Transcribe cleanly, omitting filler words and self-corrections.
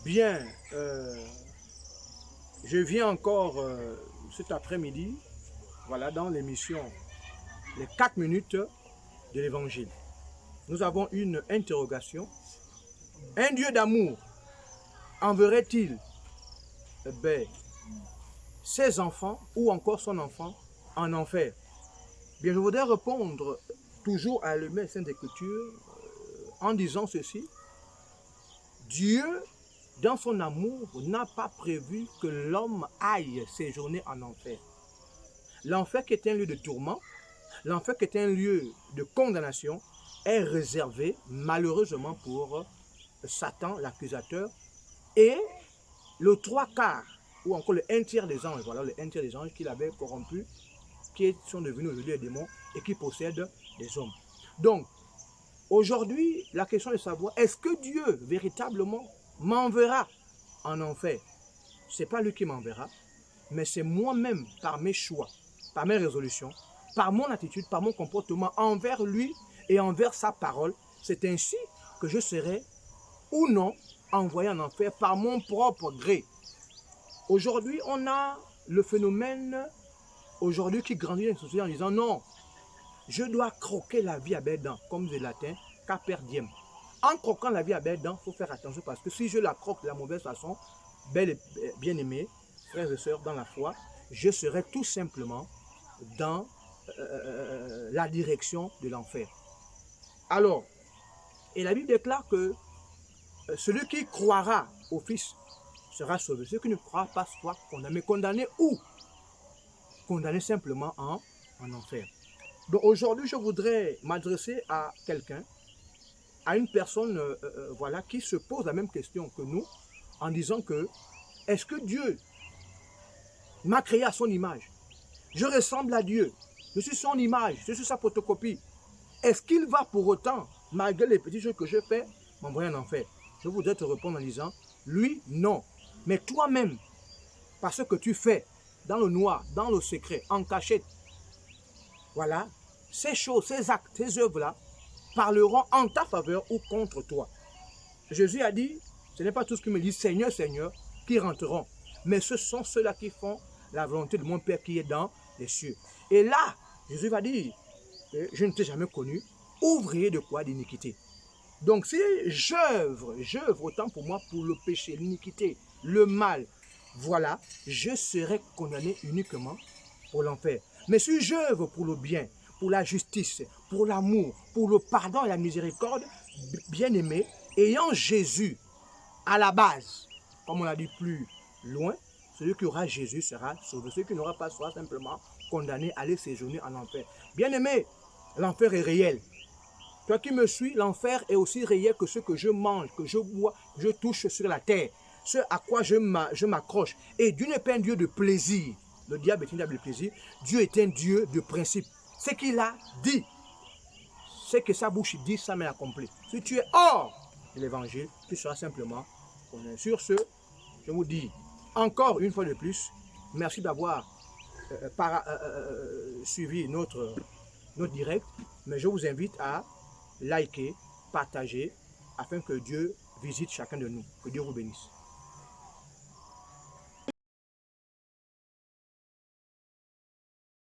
Bien, je viens encore cet après-midi, voilà, dans l'émission Les 4 minutes de l'Évangile. Nous avons une interrogation. Un Dieu d'amour enverrait-il ses enfants ou encore son enfant en enfer? Bien, je voudrais répondre toujours à l'élément Sainte Écriture en disant ceci. Dieu, dans son amour, n'a pas prévu que l'homme aille séjourner en enfer. L'enfer qui est un lieu de tourment, l'enfer qui est un lieu de condamnation, est réservé malheureusement pour Satan, l'accusateur, et le 3/4, ou encore le 1/3 des anges, voilà, le 1/3 des anges qu'il avait corrompus, qui sont devenus aujourd'hui des démons et qui possèdent des hommes. Donc, aujourd'hui, la question est de savoir, est-ce que Dieu, véritablement, m'enverra en enfer? Ce n'est pas lui qui m'enverra, mais c'est moi-même, par mes choix, par mes résolutions, par mon attitude, par mon comportement envers lui et envers sa parole. C'est ainsi que je serai ou non envoyé en enfer par mon propre gré. Aujourd'hui, on a le phénomène aujourd'hui qui grandit dans la société en disant non, je dois croquer la vie à belles dents, comme le latin, carpe diem. En croquant la vie à belles dents, il faut faire attention parce que si je la croque de la mauvaise façon, bien-aimés, frères et sœurs dans la foi, je serai tout simplement dans la direction de l'enfer. Alors, et la Bible déclare que celui qui croira au Fils sera sauvé. Celui qui ne croira pas sera condamné ou condamné simplement en enfer. Donc aujourd'hui, je voudrais m'adresser à quelqu'un, à une personne voilà, qui se pose la même question que nous, en disant que, est-ce que Dieu m'a créé à son image? Je ressemble à Dieu, je suis son image, je suis sa photocopie. Est-ce qu'il va pour autant, malgré les petits choses que je fais, m'envoyer en enfer? Je voudrais te répondre en disant, lui, non. Mais toi-même, par ce que tu fais, dans le noir, dans le secret, en cachette, voilà, ces choses, ces actes, ces œuvres-là, parleront en ta faveur ou contre toi. Jésus a dit, ce n'est pas tous ceux qui me disent Seigneur, Seigneur, qui rentreront, mais ce sont ceux-là qui font la volonté de mon Père qui est dans les cieux. Et là, Jésus va dire, je ne t'ai jamais connu, ouvrier de quoi? D'iniquité. Donc si j'œuvre autant pour moi pour le péché, l'iniquité, le mal, voilà, je serai condamné uniquement pour l'enfer. Mais si j'œuvre pour le bien, pour la justice, pour l'amour, pour le pardon et la miséricorde, bien aimé, ayant Jésus à la base, comme on l'a dit plus loin, celui qui aura Jésus sera sauvé. Celui qui n'aura pas sera simplement condamné à aller séjourner en enfer. Bien aimé, l'enfer est réel. Toi qui me suis, l'enfer est aussi réel que ce que je mange, que je bois, que je touche sur la terre, ce à quoi je m'accroche. Et Dieu n'est pas un Dieu de plaisir. Le diable est un diable de plaisir. Dieu est un Dieu de principe. Ce qu'il a dit, ce que sa bouche dit, ça m'est accompli. Si tu es hors de l'évangile, tu seras simplement condamné. Sur ce, je vous dis encore une fois de plus, merci d'avoir suivi notre direct, mais je vous invite à liker, partager, afin que Dieu visite chacun de nous. Que Dieu vous bénisse.